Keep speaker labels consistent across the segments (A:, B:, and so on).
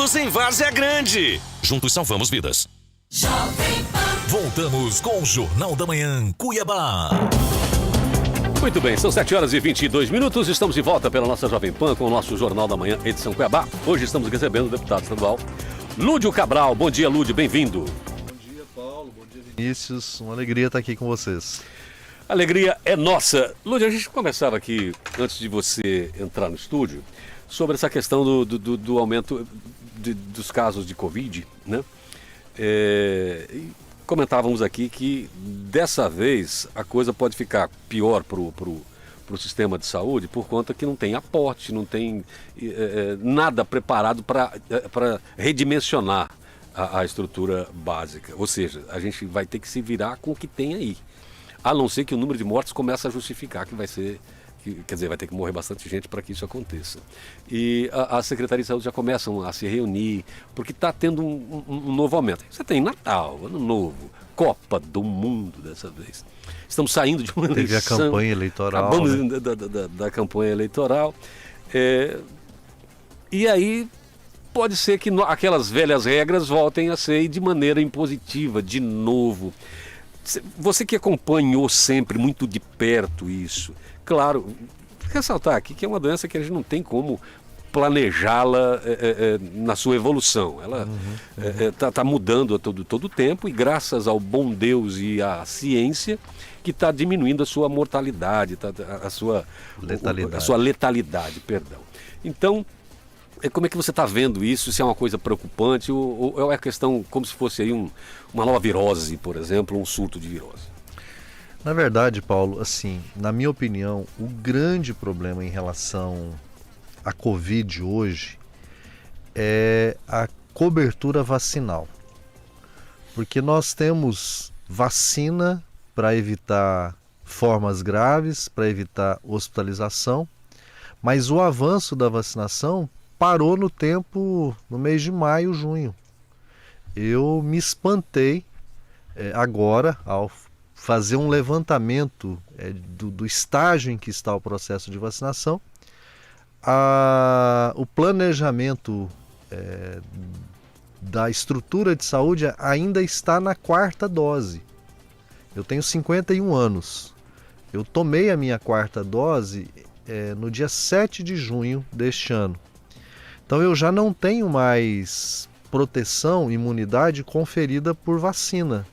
A: Juntos em Várzea Grande. Juntos salvamos vidas.
B: Voltamos com o Jornal da Manhã, Cuiabá.
C: Muito bem, são 7h22. Estamos de volta pela nossa Jovem Pan com o nosso Jornal da Manhã, edição Cuiabá. Hoje estamos recebendo o deputado estadual Lúdio Cabral. Bom dia, Lúdio, bem-vindo.
D: Bom dia, Paulo. Bom dia, Vinícius. Uma alegria estar aqui com vocês.
C: Alegria é nossa. Lúdio, a gente conversava aqui, antes de você entrar no estúdio, sobre essa questão do aumento dos casos de Covid, né? E comentávamos aqui que dessa vez a coisa pode ficar pior pro sistema de saúde por conta que não tem aporte, não tem nada preparado para redimensionar a estrutura básica. Ou seja, a gente vai ter que se virar com o que tem aí. A não ser que o número de mortes comece a justificar que vai ser... Quer dizer, vai ter que morrer bastante gente para que isso aconteça. E a Secretaria de Saúde já começam a se reunir, porque está tendo um novo aumento. Você tem Natal, Ano Novo, Copa do Mundo dessa vez. Estamos saindo de uma eleição.
D: Teve a campanha eleitoral.
C: Acabamos
D: né?
C: da campanha eleitoral. E aí pode ser que aquelas velhas regras voltem a ser de maneira impositiva, de novo. Você que acompanhou sempre muito de perto isso, claro, ressaltar aqui que é uma doença que a gente não tem como planejá-la na sua evolução. Ela está mudando a todo o tempo e graças ao bom Deus e à ciência que está diminuindo a sua mortalidade, a sua letalidade, perdão. Então, como é que você está vendo isso? Se é uma coisa preocupante ou é a questão como se fosse aí uma nova virose, por exemplo, um surto de virose?
D: Na verdade, Paulo, assim, na minha opinião, o grande problema em relação à Covid hoje é a cobertura vacinal. Porque nós temos vacina para evitar formas graves, para evitar hospitalização, mas o avanço da vacinação parou no tempo, no mês de maio, junho. Eu me espantei agora, ao fazer um levantamento do estágio em que está o processo de vacinação, o planejamento da estrutura de saúde ainda está na 4ª dose. Eu tenho 51 anos. Eu tomei a minha 4ª dose no dia 7 de junho deste ano. Então eu já não tenho mais proteção, imunidade conferida por vacina.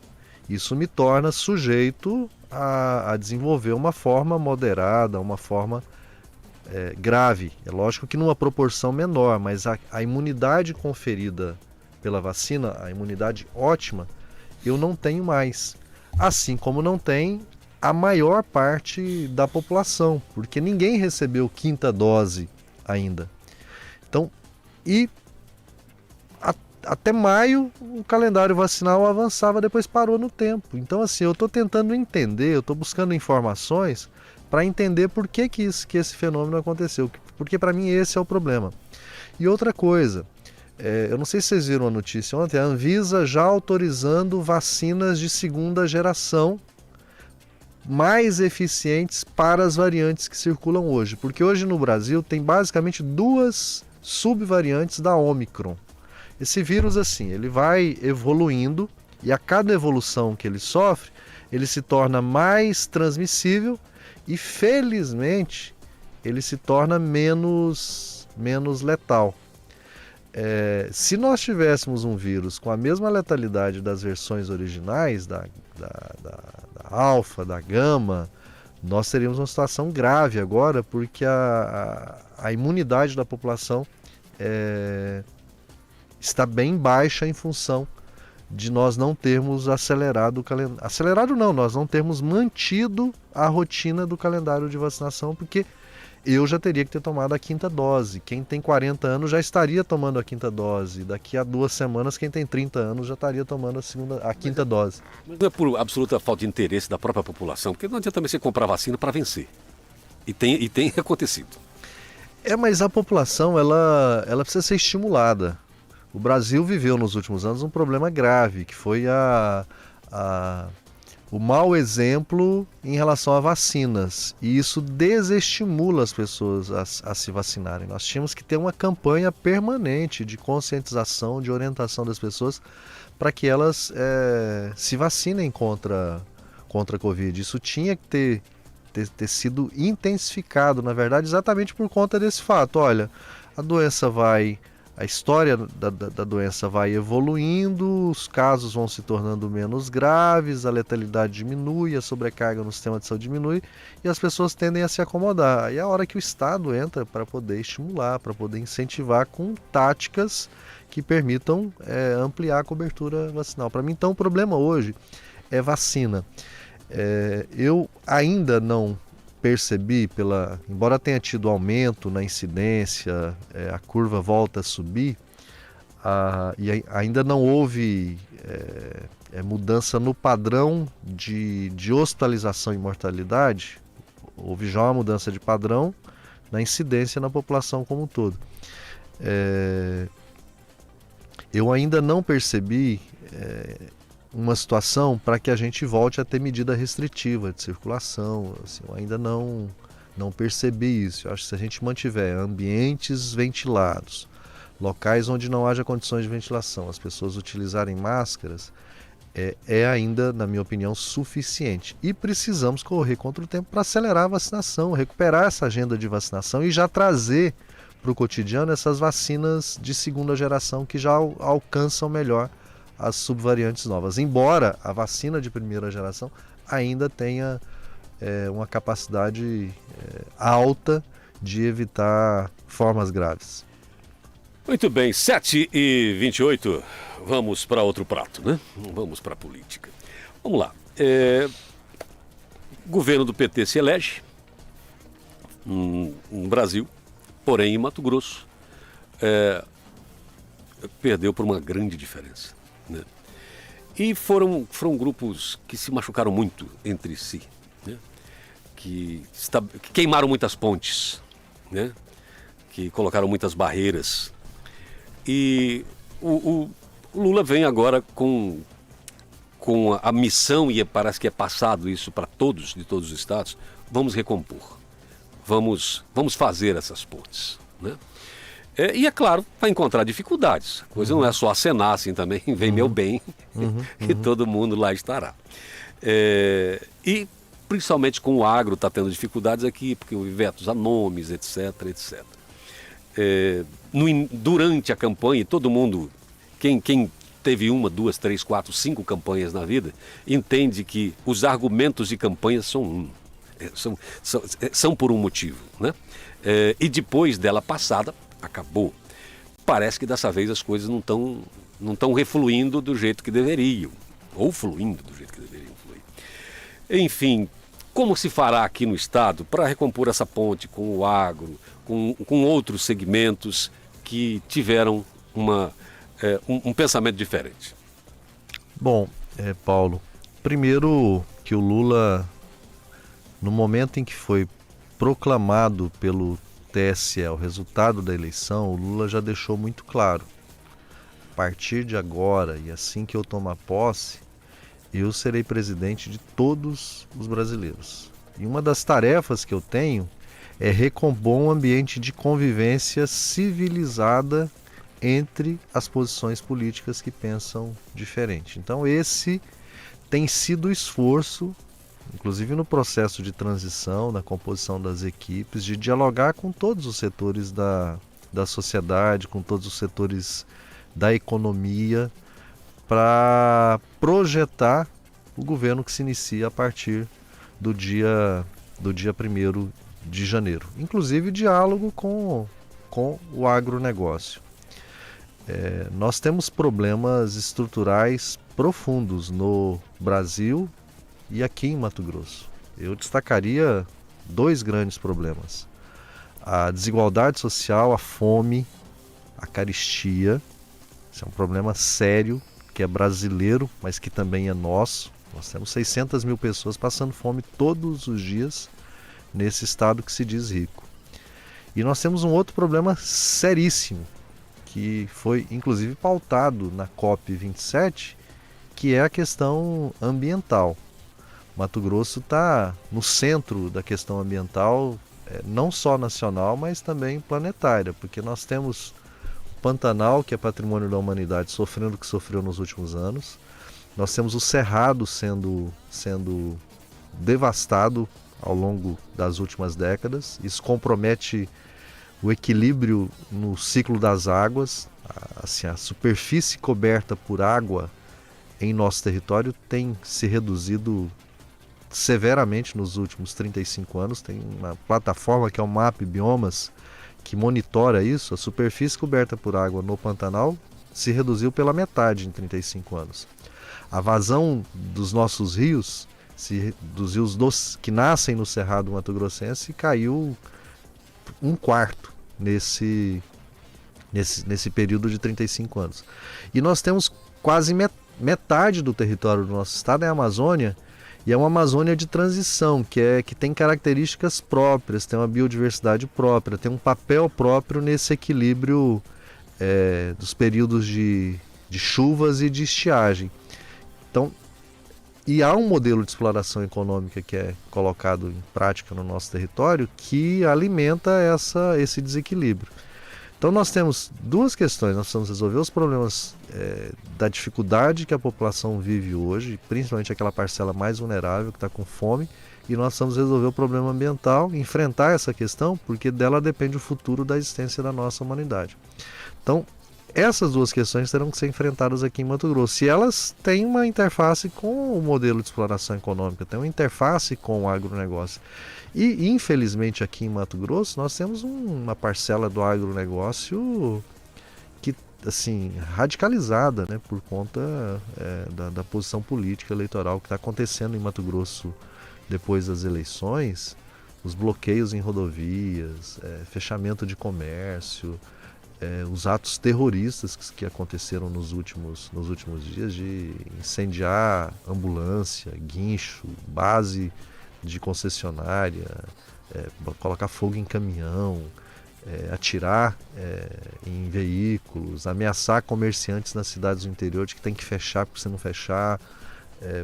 D: Isso me torna sujeito a desenvolver uma forma moderada, uma forma grave. É lógico que numa proporção menor, mas a imunidade conferida pela vacina, a imunidade ótima, eu não tenho mais. Assim como não tem a maior parte da população, porque ninguém recebeu 5ª dose ainda. Então, até maio o calendário vacinal avançava, depois parou no tempo. Então assim, eu estou tentando entender, eu estou buscando informações para entender por que esse fenômeno aconteceu, porque para mim esse é o problema. E outra coisa, eu não sei se vocês viram a notícia ontem, a Anvisa já autorizando vacinas de 2ª geração mais eficientes para as variantes que circulam hoje, porque hoje no Brasil tem basicamente 2 subvariantes da Ômicron. Esse vírus, assim, ele vai evoluindo e a cada evolução que ele sofre, ele se torna mais transmissível e, felizmente, ele se torna menos letal. Se nós tivéssemos um vírus com a mesma letalidade das versões originais, da alfa, da gama, nós teríamos uma situação grave agora, porque a imunidade da população está bem baixa em função de nós não termos acelerado o calendário. Acelerado não, nós não termos mantido a rotina do calendário de vacinação, porque eu já teria que ter tomado a 5ª dose. Quem tem 40 anos já estaria tomando a 5ª dose. Daqui a 2 semanas, quem tem 30 anos já estaria tomando a 5ª dose.
C: Mas não é por absoluta falta de interesse da própria população, porque não adianta também você comprar vacina para vencer. E tem acontecido.
D: Mas a população, ela precisa ser estimulada. O Brasil viveu nos últimos anos um problema grave, que foi o mau exemplo em relação a vacinas, e isso desestimula as pessoas a se vacinarem. Nós tínhamos que ter uma campanha permanente de conscientização, de orientação das pessoas para que elas se vacinem contra a Covid. Isso tinha que ter sido intensificado, na verdade, exatamente por conta desse fato. Olha, a história da doença vai evoluindo, os casos vão se tornando menos graves, a letalidade diminui, a sobrecarga no sistema de saúde diminui e as pessoas tendem a se acomodar. E é a hora que o Estado entra para poder estimular, para poder incentivar com táticas que permitam ampliar a cobertura vacinal. Para mim, então, o problema hoje é vacina. Eu ainda não percebi, embora tenha tido aumento na incidência, a curva volta a subir, e ainda não houve mudança no padrão de hospitalização e mortalidade. Houve já uma mudança de padrão na incidência na população como um todo. Eu ainda não percebi uma situação para que a gente volte a ter medida restritiva de circulação. Assim, eu ainda não percebi isso. Eu acho que se a gente mantiver ambientes ventilados, locais onde não haja condições de ventilação, as pessoas utilizarem máscaras, ainda, na minha opinião, suficiente. E precisamos correr contra o tempo para acelerar a vacinação, recuperar essa agenda de vacinação e já trazer para o cotidiano essas vacinas de segunda geração que já alcançam melhor as subvariantes novas, embora a vacina de primeira geração ainda tenha uma capacidade alta de evitar formas graves.
C: Muito bem, 7h28, vamos para outro prato, né? Vamos para a política. Vamos lá. O governo do PT se elege no Brasil, porém em Mato Grosso perdeu por uma grande diferença. Né? E foram grupos que se machucaram muito entre si, né? que queimaram muitas pontes, né? Que colocaram muitas barreiras. E o Lula vem agora com a missão, e parece que é passado isso para todos, de todos os estados, vamos recompor, vamos fazer essas pontes, né? E é claro, vai encontrar dificuldades. A coisa não é só acenar assim também, vem meu bem, e todo mundo lá estará. E principalmente com o agro está tendo dificuldades aqui, porque houve vetos a nomes, etc, etc. Durante a campanha, todo mundo, quem teve 1, 2, 3, 4, 5 campanhas na vida, entende que os argumentos de campanha são por um motivo, né? E depois dela passada, acabou. Parece que dessa vez as coisas não estão refluindo do jeito que deveriam, ou fluindo do jeito que deveriam fluir. Enfim, como se fará aqui no estado para recompor essa ponte com o agro, com outros segmentos que tiveram um pensamento diferente?
D: Bom, Paulo, primeiro que o Lula, no momento em que foi proclamado pelo TSE o resultado da eleição, o Lula já deixou muito claro: a partir de agora e assim que eu tomar posse, eu serei presidente de todos os brasileiros. E uma das tarefas que eu tenho é recompor um ambiente de convivência civilizada entre as posições políticas que pensam diferente. Então esse tem sido o esforço, inclusive no processo de transição, na composição das equipes, de dialogar com todos os setores da sociedade, com todos os setores da economia, para projetar o governo que se inicia a partir do dia 1º de janeiro. Inclusive diálogo com o agronegócio. Nós temos problemas estruturais profundos no Brasil e aqui em Mato Grosso. Eu destacaria 2 grandes problemas: a desigualdade social, a fome, a carestia. Isso é um problema sério, que é brasileiro, mas que também é nosso. Nós temos 600 mil pessoas passando fome todos os dias nesse estado que se diz rico. E nós temos um outro problema seríssimo, que foi inclusive pautado na COP27, que é a questão ambiental. Mato Grosso está no centro da questão ambiental, não só nacional, mas também planetária, porque nós temos o Pantanal, que é patrimônio da humanidade, sofrendo o que sofreu nos últimos anos. Nós temos o Cerrado sendo devastado ao longo das últimas décadas. Isso compromete o equilíbrio no ciclo das águas. Assim, a superfície coberta por água em nosso território tem se reduzido severamente nos últimos 35 anos. Tem uma plataforma que é o MAP Biomas, que monitora isso. A superfície coberta por água no Pantanal se reduziu pela metade em 35 anos. A vazão dos nossos rios, dos rios que nascem no Cerrado Mato-Grossense, caiu 1/4 nesse período de 35 anos. E nós temos quase metade do território do nosso estado é a Amazônia, e é uma Amazônia de transição, que tem características próprias, tem uma biodiversidade própria, tem um papel próprio nesse equilíbrio dos períodos de chuvas e de estiagem. Então, e há um modelo de exploração econômica que é colocado em prática no nosso território que alimenta esse desequilíbrio. Então nós temos duas questões: nós precisamos resolver os problemas da dificuldade que a população vive hoje, principalmente aquela parcela mais vulnerável que está com fome, e nós precisamos resolver o problema ambiental, enfrentar essa questão, porque dela depende o futuro da existência da nossa humanidade. Então, essas duas questões terão que ser enfrentadas aqui em Mato Grosso. E elas têm uma interface com o modelo de exploração econômica, têm uma interface com o agronegócio. E, infelizmente, aqui em Mato Grosso, nós temos uma parcela do agronegócio que, assim, radicalizada, né, por conta da posição política eleitoral que está acontecendo em Mato Grosso depois das eleições, os bloqueios em rodovias, fechamento de comércio, os atos terroristas que aconteceram nos últimos dias, de incendiar ambulância, guincho, base de concessionária, colocar fogo em caminhão, atirar em veículos, ameaçar comerciantes nas cidades do interior de que tem que fechar, porque se não fechar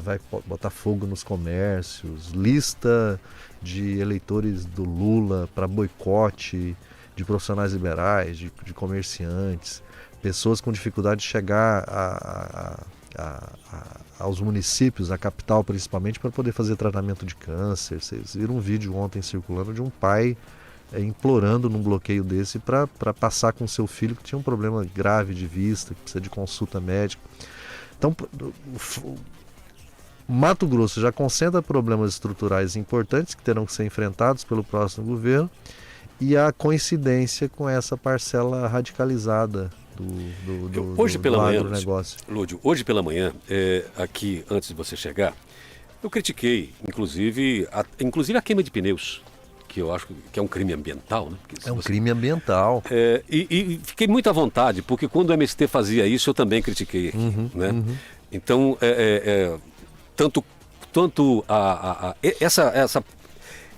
D: vai botar fogo nos comércios, lista de eleitores do Lula para boicote de profissionais liberais, de comerciantes, pessoas com dificuldade de chegar aos municípios, à capital principalmente, para poder fazer tratamento de câncer. Vocês viram um vídeo ontem circulando de um pai implorando num bloqueio desse para passar com seu filho que tinha um problema grave de vista, que precisa de consulta médica. Então, Mato Grosso já concentra problemas estruturais importantes que terão que ser enfrentados pelo próximo governo, e a coincidência com essa parcela radicalizada do agronegócio.
C: Lúdio, hoje pela manhã, aqui antes de você chegar, eu critiquei, inclusive a queima de pneus, que eu acho que é um crime ambiental, né?
D: Crime ambiental.
C: E fiquei muito à vontade, porque quando o MST fazia isso, eu também critiquei aqui, né? Então, tanto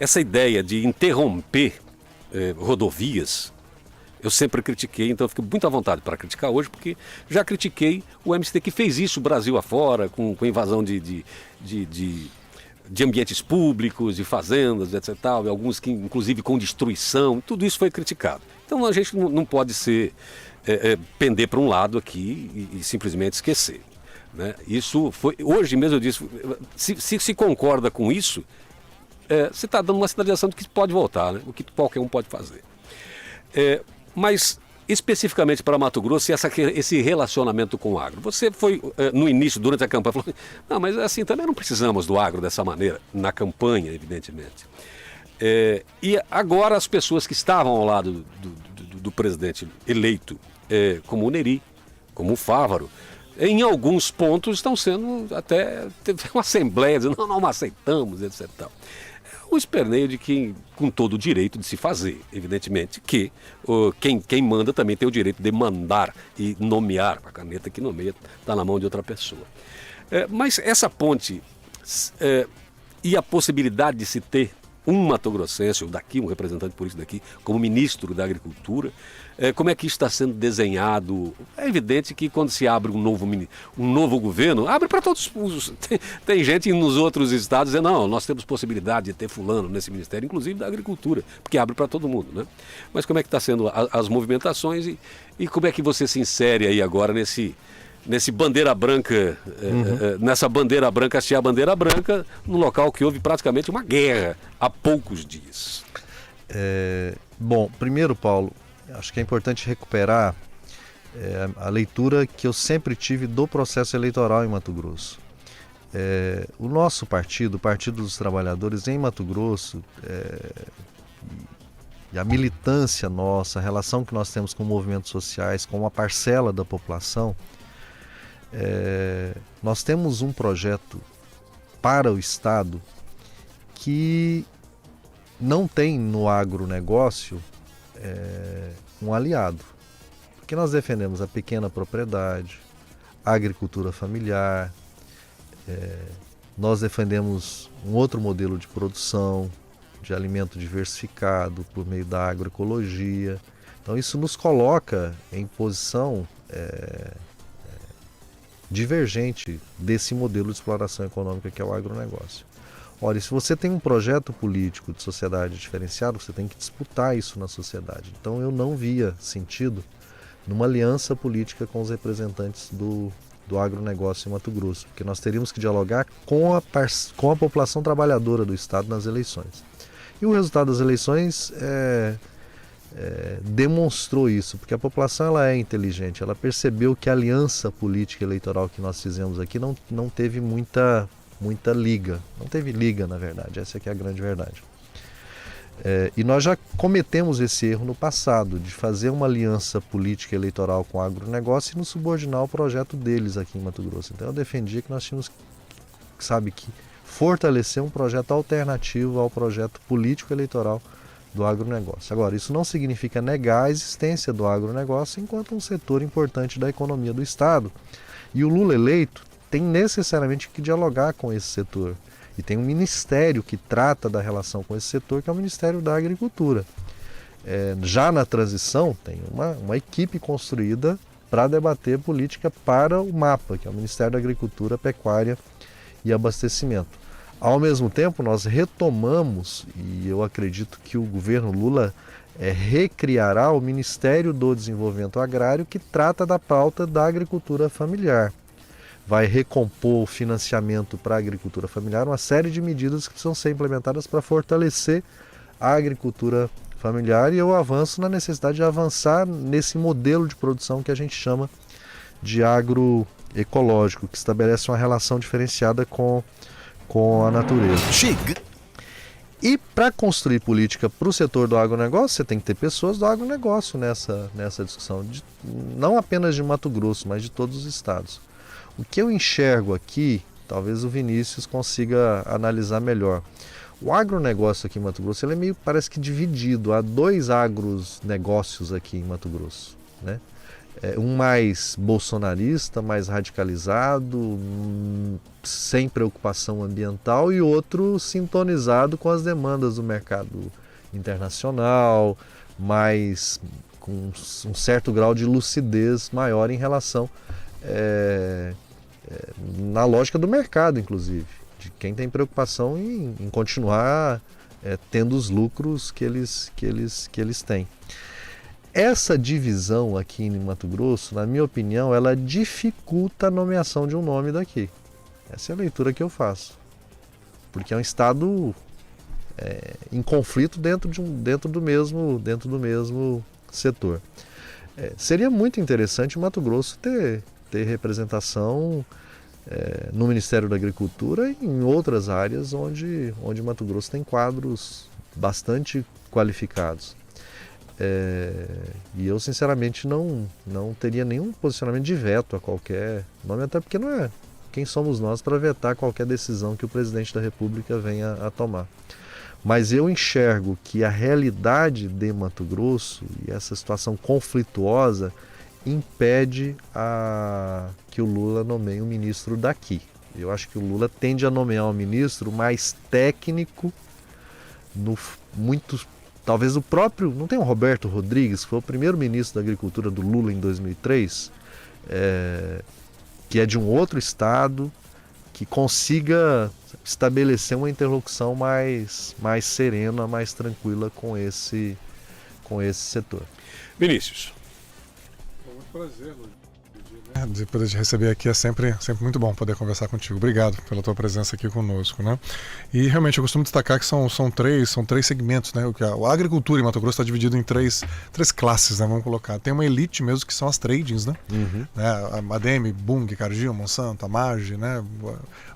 C: essa ideia de interromper rodovias, eu sempre critiquei, então eu fico muito à vontade para criticar hoje, porque já critiquei o MST que fez isso Brasil afora, com invasão de ambientes públicos, de fazendas, etc. E alguns que, inclusive, com destruição, tudo isso foi criticado. Então a gente não pode pender para um lado aqui e simplesmente esquecer, né? Isso foi, hoje mesmo eu disse, se concorda com isso, você está dando uma sinalização de que pode voltar, né? O que qualquer um pode fazer. Mas, especificamente para Mato Grosso, esse relacionamento com o agro. Você foi, no início, durante a campanha, falou, não, mas assim, também não precisamos do agro dessa maneira, na campanha, evidentemente. E agora as pessoas que estavam ao lado do presidente eleito, como o Neri, como o Fávaro, em alguns pontos estão sendo até, teve uma assembleia dizendo, não aceitamos, etc. O esperneio de quem, com todo o direito de se fazer, evidentemente, que quem manda também tem o direito de mandar e nomear, a caneta que nomeia está na mão de outra pessoa. Mas essa ponte e a possibilidade de se ter um matogrossense, ou daqui, um representante político daqui, como ministro da Agricultura, como é que isso está sendo desenhado? É evidente que quando se abre um novo governo, abre para todos os... Tem gente nos outros estados dizendo, não, nós temos possibilidade de ter fulano nesse ministério, inclusive da Agricultura, porque abre para todo mundo, né? Mas como é que está sendo as movimentações e como é que você se insere aí agora nesse bandeira branca, nessa bandeira branca, hastear a bandeira branca, num local que houve praticamente uma guerra há poucos dias?
D: Bom, primeiro, Paulo, acho que é importante recuperar a leitura que eu sempre tive do processo eleitoral em Mato Grosso. O nosso partido, o Partido dos Trabalhadores em Mato Grosso, e a militância nossa, a relação que nós temos com movimentos sociais, com uma parcela da população, nós temos um projeto para o Estado que não tem no agronegócio um aliado, porque nós defendemos a pequena propriedade, a agricultura familiar, nós defendemos um outro modelo de produção, de alimento diversificado por meio da agroecologia. Então isso nos coloca em posição divergente desse modelo de exploração econômica que é o agronegócio. Olha, se você tem um projeto político de sociedade diferenciado, você tem que disputar isso na sociedade. Então eu não via sentido numa aliança política com os representantes do agronegócio em Mato Grosso, porque nós teríamos que dialogar com a população trabalhadora do Estado nas eleições. E o resultado das eleições demonstrou isso, porque a população ela é inteligente, ela percebeu que a aliança política eleitoral que nós fizemos aqui não teve muita liga, não teve liga na verdade, essa aqui é a grande verdade. E nós já cometemos esse erro no passado, de fazer uma aliança política eleitoral com o agronegócio e nos subordinar ao projeto deles aqui em Mato Grosso. Então eu defendia que nós tínhamos que fortalecer um projeto alternativo ao projeto político eleitoral do agronegócio. Agora, isso não significa negar a existência do agronegócio enquanto um setor importante da economia do Estado. E o Lula eleito tem necessariamente que dialogar com esse setor. E tem um ministério que trata da relação com esse setor, que é o Ministério da Agricultura. Já na transição, tem uma equipe construída para debater política para o MAPA, que é o Ministério da Agricultura, Pecuária e Abastecimento. Ao mesmo tempo, nós retomamos, e eu acredito que o governo Lula recriará o Ministério do Desenvolvimento Agrário, que trata da pauta da agricultura familiar. Vai recompor o financiamento para a agricultura familiar, uma série de medidas que precisam ser implementadas para fortalecer a agricultura familiar, e eu avanço na necessidade de avançar nesse modelo de produção que a gente chama de agroecológico, que estabelece uma relação diferenciada com a natureza. E para construir política para o setor do agronegócio, você tem que ter pessoas do agronegócio nessa discussão, não apenas de Mato Grosso, mas de todos os estados. O que eu enxergo aqui, talvez o Vinícius consiga analisar melhor. O agronegócio aqui em Mato Grosso ele parece que dividido. Há dois agronegócios aqui em Mato Grosso, né? Um mais bolsonarista, mais radicalizado, sem preocupação ambiental, e outro sintonizado com as demandas do mercado internacional, mas com um certo grau de lucidez maior em relação na lógica do mercado, inclusive, de quem tem preocupação em continuar tendo os lucros que eles têm. Essa divisão aqui em Mato Grosso, na minha opinião, ela dificulta a nomeação de um nome daqui. Essa é a leitura que eu faço. Porque é um estado em conflito dentro do mesmo setor. Seria muito interessante o Mato Grosso ter representação no Ministério da Agricultura e em outras áreas onde Mato Grosso tem quadros bastante qualificados. E eu sinceramente não teria nenhum posicionamento de veto a qualquer nome, até porque não é quem somos nós para vetar qualquer decisão que o presidente da República venha a tomar. Mas eu enxergo que a realidade de Mato Grosso e essa situação conflituosa impede que o Lula nomeie um ministro daqui. Eu acho que o Lula tende a nomear um ministro mais técnico talvez o próprio, não tem o Roberto Rodrigues, que foi o primeiro ministro da Agricultura do Lula em 2003, que é de um outro estado, que consiga estabelecer uma interlocução mais serena, mais tranquila com esse setor.
C: Vinícius.
E: Muito prazer, Luiz. Depois de receber aqui é sempre muito bom poder conversar contigo. Obrigado pela tua presença aqui conosco, né? E realmente eu costumo destacar que são três segmentos, né? A agricultura em Mato Grosso está dividida em três classes, né? Vamos colocar. Tem uma elite mesmo que são as tradings, né?
D: Uhum.
E: A ADM, Bung, Cargill, Monsanto, a Marge, né?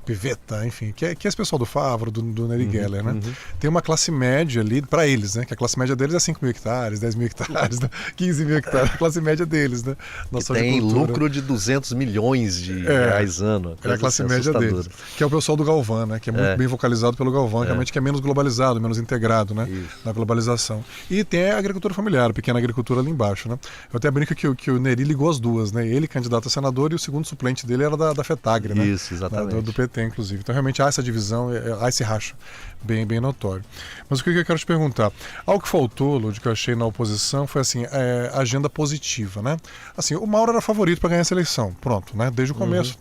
E: Piveta, enfim, que é esse pessoal do Favro, do Neri Geller, né?
D: Uhum.
E: Tem uma classe média ali, para eles, né? Que a classe média deles é 5 mil hectares, 10 mil hectares, 15 mil hectares, a classe média deles, né?
D: Nossa, tem lucro de 200 milhões de reais ano.
E: É a classe média deles, que é o pessoal do Galvão, né? Que é muito bem vocalizado pelo Galvão, realmente que é menos globalizado, menos integrado, né? Na globalização. E tem a agricultura familiar, a pequena agricultura ali embaixo, né? Eu até brinco que o Neri ligou as duas, né? Ele candidato a senador e o segundo suplente dele era da FETAGRE, né?
D: Isso, exatamente.
E: Do PT, inclusive. Então realmente há essa divisão, há esse racha bem notório. Mas o que eu quero te perguntar? Algo que faltou, Lud, que eu achei na oposição foi assim, agenda positiva, né? Assim, o Mauro era favorito para ganhar essa eleição, pronto, né? Desde o começo,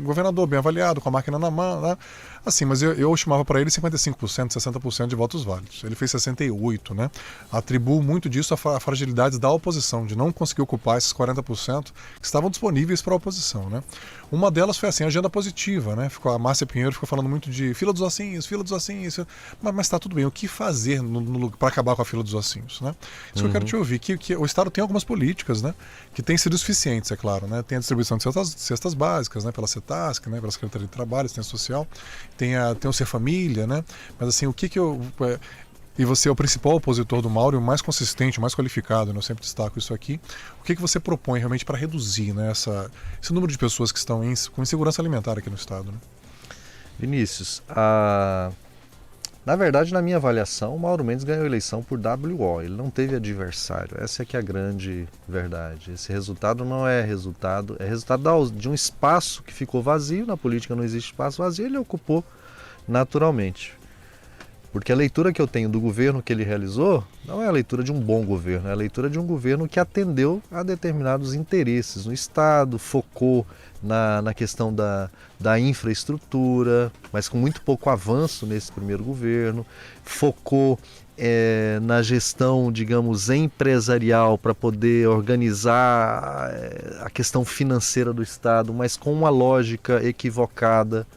E: governador bem avaliado, com a máquina na mão, né? Assim, mas eu estimava para ele 55%, 60% de votos válidos. Ele fez 68%, né? Atribuo muito disso a fragilidades da oposição, de não conseguir ocupar esses 40% que estavam disponíveis para a oposição, né? Uma delas foi assim, a agenda positiva, né? A Márcia Pinheiro ficou falando muito de fila dos ossinhos, mas tá tudo bem, o que fazer para acabar com a fila dos ossinhos, né? Isso que eu quero te ouvir, que o Estado tem algumas políticas, né? Que têm sido suficientes, é claro, né? Tem a distribuição de cestas básicas, né? Pela CETASC, né? Pela Secretaria de Trabalho, Assistência Social, tem o Ser Família, né? Mas assim, e você é o principal opositor do Mauro, o mais consistente, o mais qualificado, né? Eu sempre destaco isso aqui. O que você propõe realmente para reduzir, né, esse número de pessoas que estão com insegurança alimentar aqui no Estado, né?
D: Vinícius, na verdade, na minha avaliação, o Mauro Mendes ganhou a eleição por WO, ele não teve adversário, essa é que é a grande verdade. Esse resultado não é resultado, é resultado de um espaço que ficou vazio, na política não existe espaço vazio, ele ocupou naturalmente. Porque a leitura que eu tenho do governo que ele realizou não é a leitura de um bom governo, é a leitura de um governo que atendeu a determinados interesses no Estado, focou na questão da infraestrutura, mas com muito pouco avanço nesse primeiro governo, focou na gestão, digamos, empresarial para poder organizar a questão financeira do Estado, mas com uma lógica equivocada.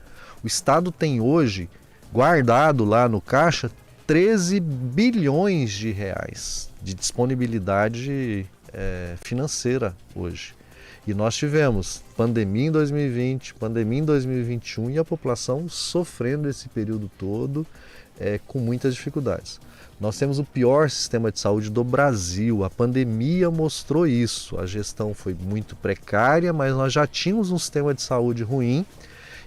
D: O Estado tem hoje guardado lá no caixa 13 bilhões de reais de disponibilidade financeira hoje. E nós tivemos pandemia em 2020, pandemia em 2021 e a população sofrendo esse período todo com muitas dificuldades. Nós temos o pior sistema de saúde do Brasil, a pandemia mostrou isso, a gestão foi muito precária, mas nós já tínhamos um sistema de saúde ruim.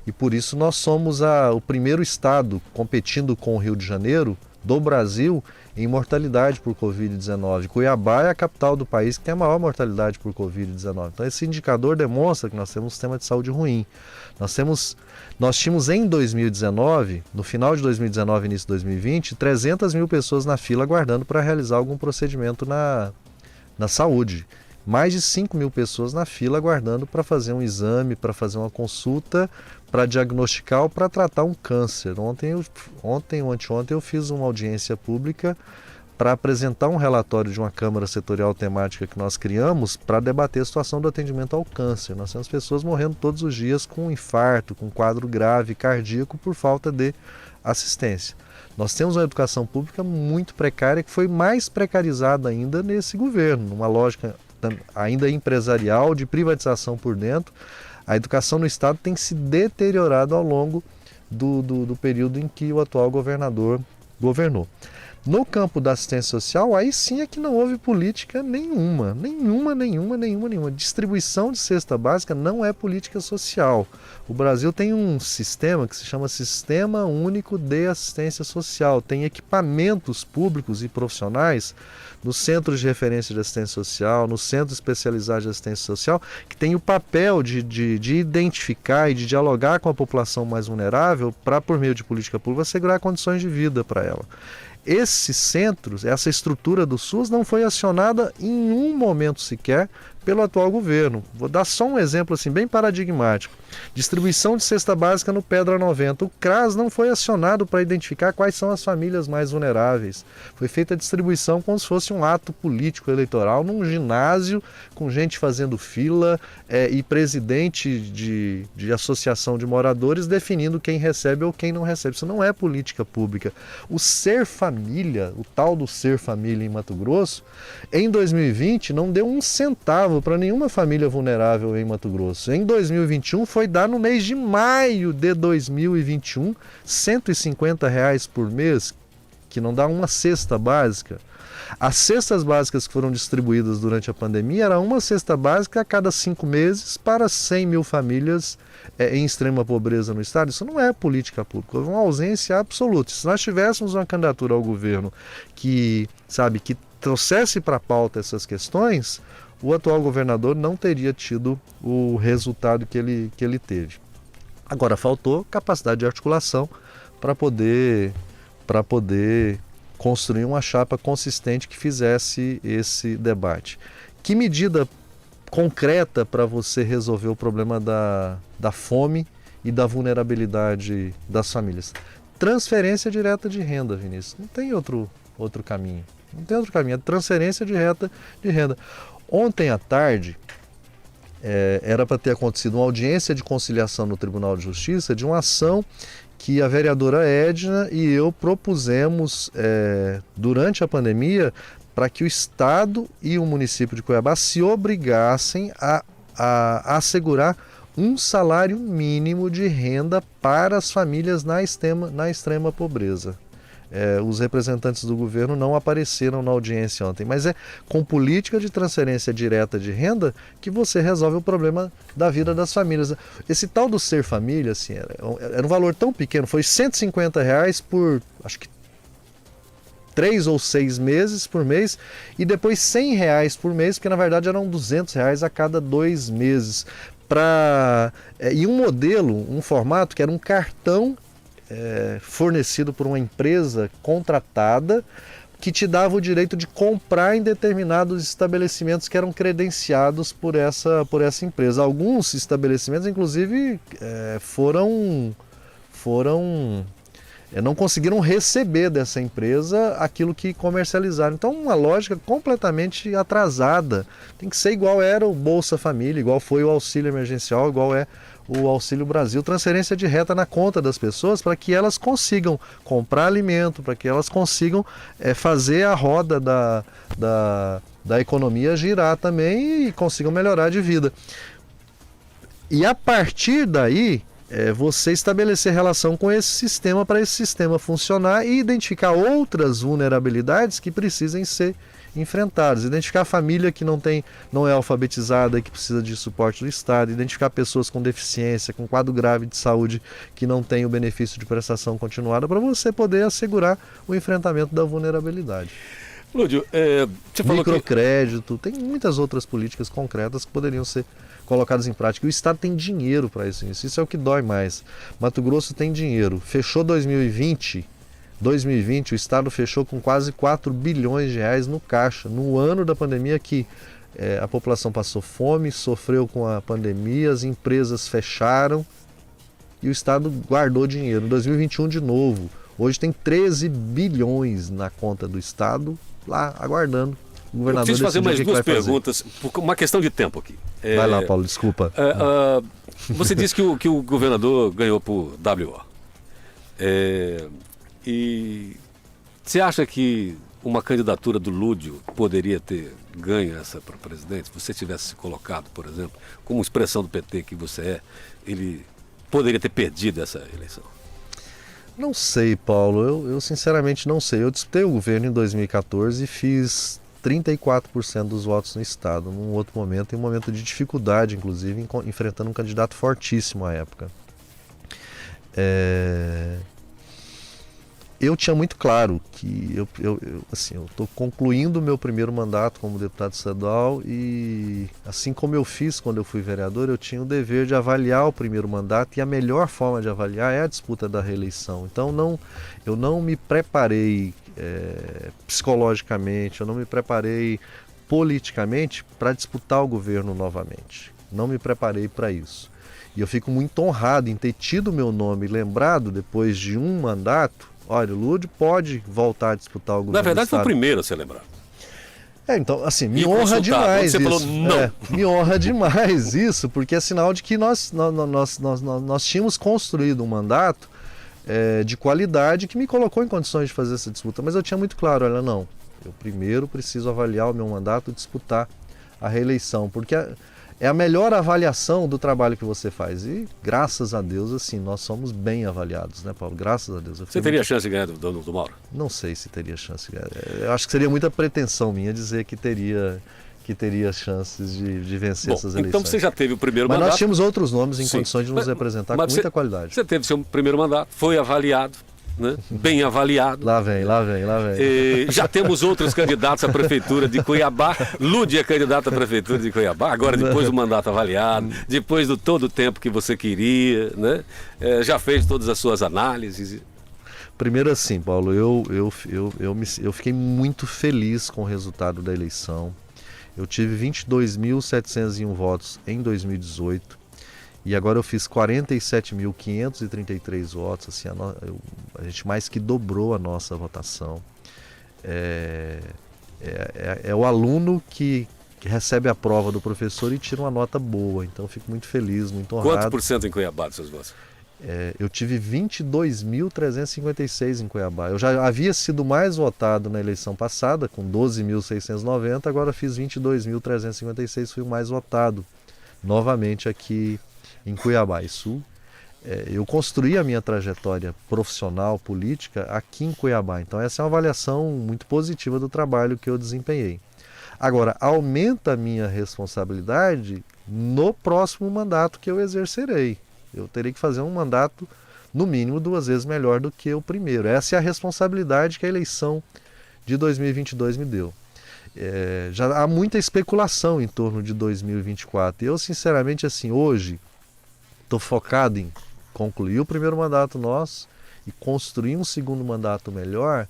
D: E por isso nós somos o primeiro estado, competindo com o Rio de Janeiro, do Brasil, em mortalidade por Covid-19. Cuiabá é a capital do país que tem a maior mortalidade por Covid-19. Então esse indicador demonstra que nós temos um sistema de saúde ruim. Nós tínhamos em 2019, no final de 2019 e início de 2020, 300 mil pessoas na fila aguardando para realizar algum procedimento na saúde. Mais de 5 mil pessoas na fila aguardando para fazer um exame, para fazer uma consulta, para diagnosticar ou para tratar um câncer. Ontem ou anteontem eu fiz uma audiência pública para apresentar um relatório de uma Câmara Setorial temática que nós criamos para debater a situação do atendimento ao câncer. Nós temos pessoas morrendo todos os dias com infarto, com quadro grave cardíaco por falta de assistência. Nós temos uma educação pública muito precária que foi mais precarizada ainda nesse governo, numa lógica ainda empresarial, de privatização por dentro. A educação no Estado tem se deteriorado ao longo do período em que o atual governador governou. No campo da assistência social, aí sim é que não houve política nenhuma. Distribuição de cesta básica não é política social. O Brasil tem um sistema que se chama Sistema Único de Assistência Social. Tem equipamentos públicos e profissionais nos centros de referência de assistência social, nos centros especializados de assistência social, que tem o papel de identificar e de dialogar com a população mais vulnerável para, por meio de política pública, assegurar condições de vida para ela. esses centros, essa estrutura do SUS não foi acionada em um momento sequer pelo atual governo. Vou dar só um exemplo assim, bem paradigmático. Distribuição de cesta básica no Pedra 90. O CRAS não foi acionado para identificar quais são as famílias mais vulneráveis. Foi feita a distribuição como se fosse um ato político eleitoral num ginásio, com gente fazendo fila e presidente de associação de moradores definindo quem recebe ou quem não recebe. Isso não é política pública. O Ser Família, o tal do Ser Família em Mato Grosso, em 2020 não deu um centavo para nenhuma família vulnerável em Mato Grosso. Em 2021 foi dar no mês de maio de 2021 R$ 150 por mês, que não dá uma cesta básica. As cestas básicas que foram distribuídas durante a pandemia era uma cesta básica a cada 5 meses para 100 mil famílias em extrema pobreza no estado. Isso não é política pública, houve uma ausência absoluta. Se nós tivéssemos uma candidatura ao governo que trouxesse para a pauta essas questões, o atual governador não teria tido o resultado que ele teve. Agora, faltou capacidade de articulação para poder construir uma chapa consistente que fizesse esse debate. Que medida concreta para você resolver o problema da fome e da vulnerabilidade das famílias? Transferência direta de renda, Vinícius. Não tem outro caminho. Não tem outro caminho. É transferência direta de renda. Ontem à tarde, era para ter acontecido uma audiência de conciliação no Tribunal de Justiça de uma ação que a vereadora Edna e eu propusemos durante a pandemia para que o Estado e o município de Cuiabá se obrigassem a assegurar um salário mínimo de renda para as famílias na extrema pobreza. Os representantes do governo não apareceram na audiência ontem, mas é com política de transferência direta de renda que você resolve o problema da vida das famílias. Esse tal do Ser Família, assim, era um valor tão pequeno, foi R$ 150 por, acho que 3 ou 6 meses por mês, e depois R$ 100 por mês, porque na verdade eram R$ 200 a cada 2 meses. E um modelo, um formato que era um cartão fornecido por uma empresa contratada que te dava o direito de comprar em determinados estabelecimentos que eram credenciados por essa empresa. Alguns estabelecimentos, inclusive, não conseguiram receber dessa empresa aquilo que comercializaram. Então, uma lógica completamente atrasada. Tem que ser igual era o Bolsa Família, igual foi o auxílio emergencial, igual é o Auxílio Brasil, transferência direta na conta das pessoas para que elas consigam comprar alimento, para que elas consigam fazer a roda da economia girar também e consigam melhorar de vida. E a partir daí, você estabelecer relação com esse sistema para esse sistema funcionar e identificar outras vulnerabilidades que precisem ser enfrentadas, identificar a família que não é alfabetizada e que precisa de suporte do Estado, identificar pessoas com deficiência, com quadro grave de saúde que não tem o benefício de prestação continuada, para você poder assegurar o enfrentamento da vulnerabilidade.
C: Lúdio, você falou
D: microcrédito, tem muitas outras políticas concretas que poderiam ser colocadas em prática. O Estado tem dinheiro para isso é o que dói mais. Mato Grosso tem dinheiro, fechou 2020, o Estado fechou com quase 4 bilhões de reais no caixa, no ano da pandemia que a população passou fome, sofreu com a pandemia, as empresas fecharam e o Estado guardou dinheiro. Em 2021 de novo, hoje tem 13 bilhões na conta do Estado, lá aguardando o governador.
C: Eu preciso fazer mais duas
D: perguntas,
C: por uma questão de tempo aqui.
D: Vai lá, Paulo, desculpa.
C: Você disse que o governador ganhou por WO. E você acha que uma candidatura do Lúdio poderia ter ganho essa para presidente? Se você tivesse se colocado, por exemplo, como expressão do PT que você ele poderia ter perdido essa eleição?
D: Não sei, Paulo. Eu sinceramente não sei. Eu disputei o governo em 2014 e fiz 34% dos votos no estado, num outro momento, em um momento de dificuldade, inclusive, enfrentando um candidato fortíssimo à época. Eu tinha muito claro que eu estou concluindo o meu primeiro mandato como deputado estadual e, assim como eu fiz quando eu fui vereador, eu tinha o dever de avaliar o primeiro mandato e a melhor forma de avaliar é a disputa da reeleição. Então eu não me preparei psicologicamente, eu não me preparei politicamente para disputar o governo novamente. Não me preparei para isso. E eu fico muito honrado em ter tido meu nome lembrado depois de um mandato. Olha, o Lúdio pode voltar a disputar o governo.
C: Na verdade,
D: do
C: foi o
D: Estado.
C: primeiro a ser lembrado.
D: Então, assim, me
C: E
D: honra
C: consultado,
D: demais
C: você
D: isso.
C: falou não.
D: Me honra demais isso, porque é sinal de que nós tínhamos construído um mandato de qualidade que me colocou em condições de fazer essa disputa. Mas eu tinha muito claro, olha, não, eu primeiro preciso avaliar o meu mandato e disputar a reeleição, porque é a melhor avaliação do trabalho que você faz. E, graças a Deus, assim, nós somos bem avaliados, né, Paulo? Graças a Deus.
C: Você teria chance de ganhar do Mauro?
D: Não sei se teria chance de ganhar. Eu acho que seria muita pretensão minha dizer que teria chances de vencer essas eleições.
C: Então você já teve o primeiro
D: Mas
C: mandato.
D: nós tínhamos outros nomes em
C: Sim.
D: condições de nos representar com muita qualidade.
C: Você teve seu primeiro mandato, foi avaliado, né? Bem avaliado.
D: Lá vem.
C: Já temos outros candidatos à prefeitura de Cuiabá. Lúdio é candidato à prefeitura de Cuiabá. Agora, depois do mandato avaliado, depois do todo o tempo que você queria, né? Já fez todas as suas análises.
D: Primeiro assim, Paulo, eu fiquei muito feliz com o resultado da eleição. Eu tive 22.701 votos em 2018 e agora eu fiz 47.533 votos. Assim, a gente mais que dobrou a nossa votação. É o aluno que recebe a prova do professor e tira uma nota boa. Então eu fico muito feliz, muito honrado.
C: Quanto por cento em Cuiabá dos seus votos?
D: Eu tive 22.356 em Cuiabá. Eu já havia sido mais votado na eleição passada, com 12.690, agora fiz 22.356, fui o mais votado novamente aqui em Cuiabá. Isso, eu construí a minha trajetória profissional, política, aqui em Cuiabá. Então essa é uma avaliação muito positiva do trabalho que eu desempenhei. Agora, aumenta a minha responsabilidade no próximo mandato que eu exercerei. Eu terei que fazer um mandato, no mínimo, 2 vezes melhor do que o primeiro. Essa é a responsabilidade que a eleição de 2022 me deu. Já há muita especulação em torno de 2024. Eu, sinceramente, assim, hoje, estou focado em concluir o primeiro mandato nosso e construir um segundo mandato melhor.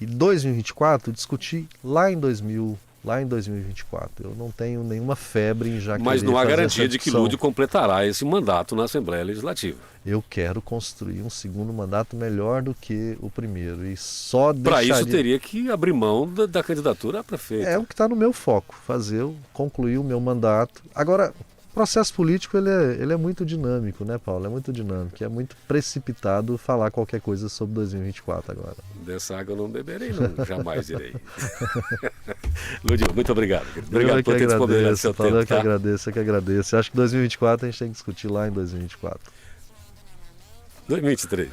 D: E 2024, discutir lá em 2024. Eu não tenho nenhuma febre em já
C: Mas
D: querer
C: não há
D: fazer
C: garantia
D: essa
C: de que
D: discussão.
C: Lúdio completará esse mandato na Assembleia Legislativa.
D: Eu quero construir um segundo mandato melhor do que o primeiro. E só
C: Para
D: deixaria...
C: isso teria que abrir mão da candidatura a prefeito.
D: É o que está no meu foco, concluir o meu mandato. Agora, o processo político ele é muito dinâmico, né, Paulo? É muito dinâmico. É muito precipitado falar qualquer coisa sobre 2024 agora.
C: Dessa água eu não beberei, não. Jamais irei. Lúdio, muito obrigado. Obrigado por ter disponibilizado seu tempo.
D: Eu que agradeço. Eu acho que 2024 a gente tem que discutir lá em 2024.
C: 2023.